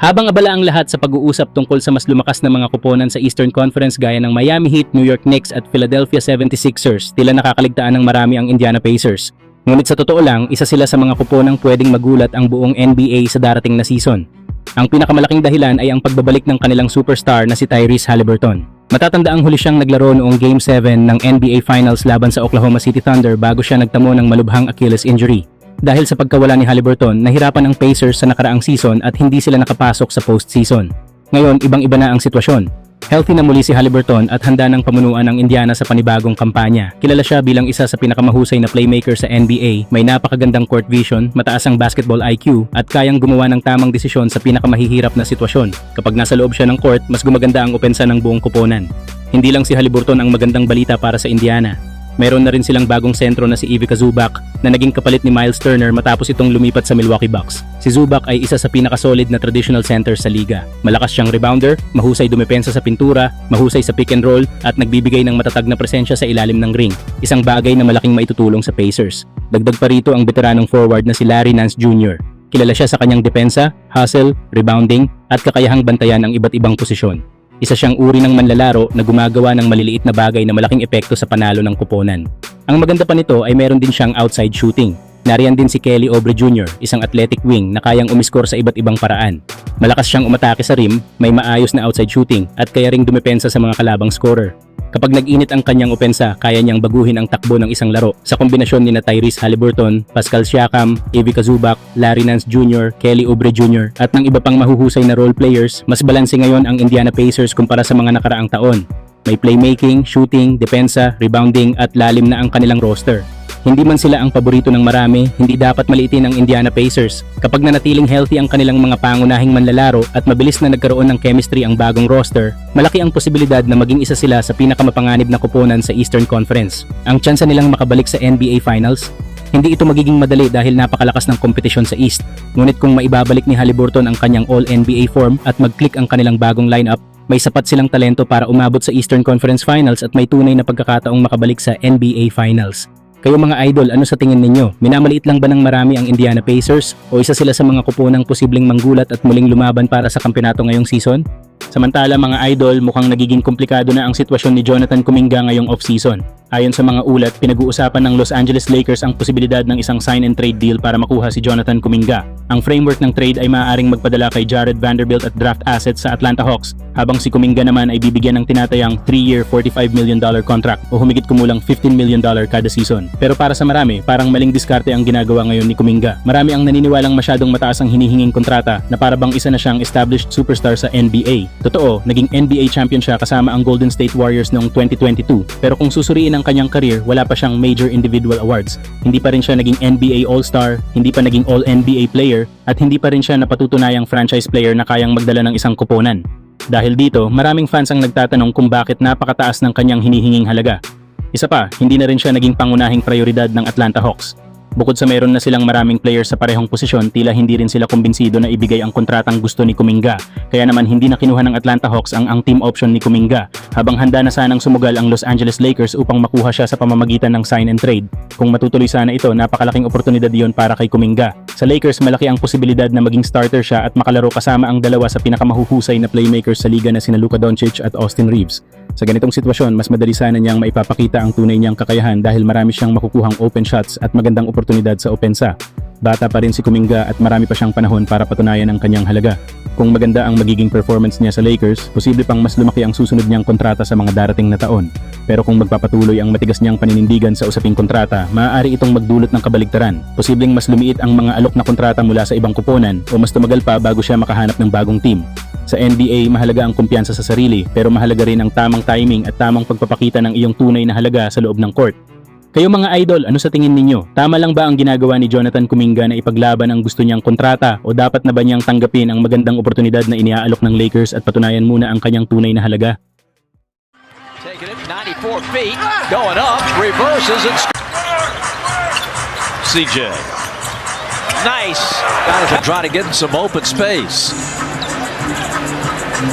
Habang abala ang lahat sa pag-uusap tungkol sa mas lumakas na mga koponan sa Eastern Conference gaya ng Miami Heat, New York Knicks at Philadelphia 76ers, tila nakakaligtaan ng marami ang Indiana Pacers. Ngunit sa totoo lang, isa sila sa mga koponang pwedeng magulat ang buong NBA sa darating na season. Ang pinakamalaking dahilan ay ang pagbabalik ng kanilang superstar na si Tyrese Haliburton. Matatandaang huli siyang naglaro noong Game 7 ng NBA Finals laban sa Oklahoma City Thunder bago siya nagtamo ng malubhang Achilles injury. Dahil sa pagkawala ni Haliburton, nahirapan ang Pacers sa nakaraang season at hindi sila nakapasok sa postseason. Ngayon, ibang-iba na ang sitwasyon. Healthy na muli si Haliburton at handa ng pamunuan ng Indiana sa panibagong kampanya. Kilala siya bilang isa sa pinakamahusay na playmaker sa NBA, may napakagandang court vision, mataas ang basketball IQ, at kayang gumawa ng tamang desisyon sa pinakamahihirap na sitwasyon. Kapag nasa loob siya ng court, mas gumaganda ang opensa ng buong koponan. Hindi lang si Haliburton ang magandang balita para sa Indiana. Meron na rin silang bagong sentro na si Ivica Zubac na naging kapalit ni Miles Turner matapos itong lumipat sa Milwaukee Bucks. Si Zubac ay isa sa pinakasolid na traditional center sa liga. Malakas siyang rebounder, mahusay dumepensa sa pintura, mahusay sa pick and roll at nagbibigay ng matatag na presensya sa ilalim ng ring. Isang bagay na malaking maitutulong sa Pacers. Dagdag pa rito ang veteranong forward na si Larry Nance Jr. Kilala siya sa kanyang depensa, hustle, rebounding at kakayahang bantayan ang iba't ibang posisyon. Isa siyang uri ng manlalaro na gumagawa ng maliliit na bagay na malaking epekto sa panalo ng koponan. Ang maganda pa nito ay meron din siyang outside shooting. Nariyan din si Kelly Oubre Jr., isang athletic wing na kayang umiskor sa iba't ibang paraan. Malakas siyang umatake sa rim, may maayos na outside shooting at kaya ring dumepensa sa mga kalabang scorer. Kapag nag-init ang kanyang opensa, kaya niyang baguhin ang takbo ng isang laro. Sa kombinasyon ni Tyrese Haliburton, Pascal Siakam, Ivica Zubac, Larry Nance Jr., Kelly Oubre Jr. at ng iba pang mahuhusay na role players, mas balanse ngayon ang Indiana Pacers kumpara sa mga nakaraang taon. May playmaking, shooting, depensa, rebounding at lalim na ang kanilang roster. Hindi man sila ang paborito ng marami, hindi dapat maliitin ang Indiana Pacers. Kapag nanatiling healthy ang kanilang mga pangunahing manlalaro at mabilis na nagkaroon ng chemistry ang bagong roster, malaki ang posibilidad na maging isa sila sa pinakamapanganib na koponan sa Eastern Conference. Ang tsansa nilang makabalik sa NBA Finals, hindi ito magiging madali dahil napakalakas ng kompetisyon sa East. Ngunit kung maibabalik ni Haliburton ang kanyang All-NBA form at mag-click ang kanilang bagong lineup, may sapat silang talento para umabot sa Eastern Conference Finals at may tunay na pagkakataong makabalik sa NBA Finals. Kayo mga idol, ano sa tingin ninyo? Minamaliit lang ba ng marami ang Indiana Pacers o isa sila sa mga koponang posibleng manggulat at muling lumaban para sa kampeonato ngayong season? Samantala mga idol, mukhang nagiging komplikado na ang sitwasyon ni Jonathan Kuminga ngayong off-season. Ayon sa mga ulat, pinag-uusapan ng Los Angeles Lakers ang posibilidad ng isang sign and trade deal para makuha si Jonathan Kuminga. Ang framework ng trade ay maaaring magpadala kay Jared Vanderbilt at draft assets sa Atlanta Hawks, habang si Kuminga naman ay bibigyan ng tinatayang 3-year $45 million contract o humigit kumulang $15 million kada season. Pero para sa marami, parang maling diskarte ang ginagawa ngayon ni Kuminga. Marami ang naniniwalang masyadong mataas ang hinihinging kontrata na para bang isa na siyang established superstar sa NBA. Totoo, naging NBA champion siya kasama ang Golden State Warriors noong 2022. Pero kung susuriin ang kanyang career, wala pa siyang major individual awards. Hindi pa rin siya naging NBA All-Star, hindi pa naging All-NBA player, at hindi pa rin siya napatutunayang franchise player na kayang magdala ng isang koponan. Dahil dito, maraming fans ang nagtatanong kung bakit napakataas ng kanyang hinihinging halaga. Isa pa, hindi na rin siya naging pangunahing prioridad ng Atlanta Hawks. Bukod sa meron na silang maraming players sa parehong posisyon, tila hindi rin sila kumbinsido na ibigay ang kontratang gusto ni Kuminga. Kaya naman hindi na kinuha ng Atlanta Hawks ang team option ni Kuminga, habang handa na sanang sumugal ang Los Angeles Lakers upang makuha siya sa pamamagitan ng sign and trade. Kung matutuloy sana ito, napakalaking oportunidad iyon para kay Kuminga. Sa Lakers, malaki ang posibilidad na maging starter siya at makalaro kasama ang dalawa sa pinakamahuhusay na playmakers sa liga na sina Luka Doncic at Austin Reeves. Sa ganitong sitwasyon, mas madali sana niyang maipapakita ang tunay niyang kakayahan dahil marami siyang makukuhang open shots at magandang oportunidad sa opensa. Bata pa rin si Kuminga at marami pa siyang panahon para patunayan ang kanyang halaga. Kung maganda ang magiging performance niya sa Lakers, posible pang mas lumaki ang susunod niyang kontrata sa mga darating na taon. Pero kung magpapatuloy ang matigas niyang paninindigan sa usaping kontrata, maaari itong magdulot ng kabaligtaran. Posibleng mas lumiit ang mga alok na kontrata mula sa ibang koponan o mas tumagal pa bago siya makahanap ng bagong team. Sa NBA, mahalaga ang kumpiyansa sa sarili, pero mahalaga rin ang tamang timing at tamang pagpapakita ng iyong tunay na halaga sa loob ng court. Kayo mga idol, ano sa tingin ninyo? Tama lang ba ang ginagawa ni Jonathan Kuminga na ipaglaban ang gusto niyang kontrata o dapat na ba niyang tanggapin ang magandang oportunidad na iniaalok ng Lakers at patunayan muna ang kanyang tunay na halaga? Taking it 94 feet, going up, reverses and CJ. Nice. Got to try to get in some open space.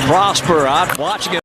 Prosper, I'm watching him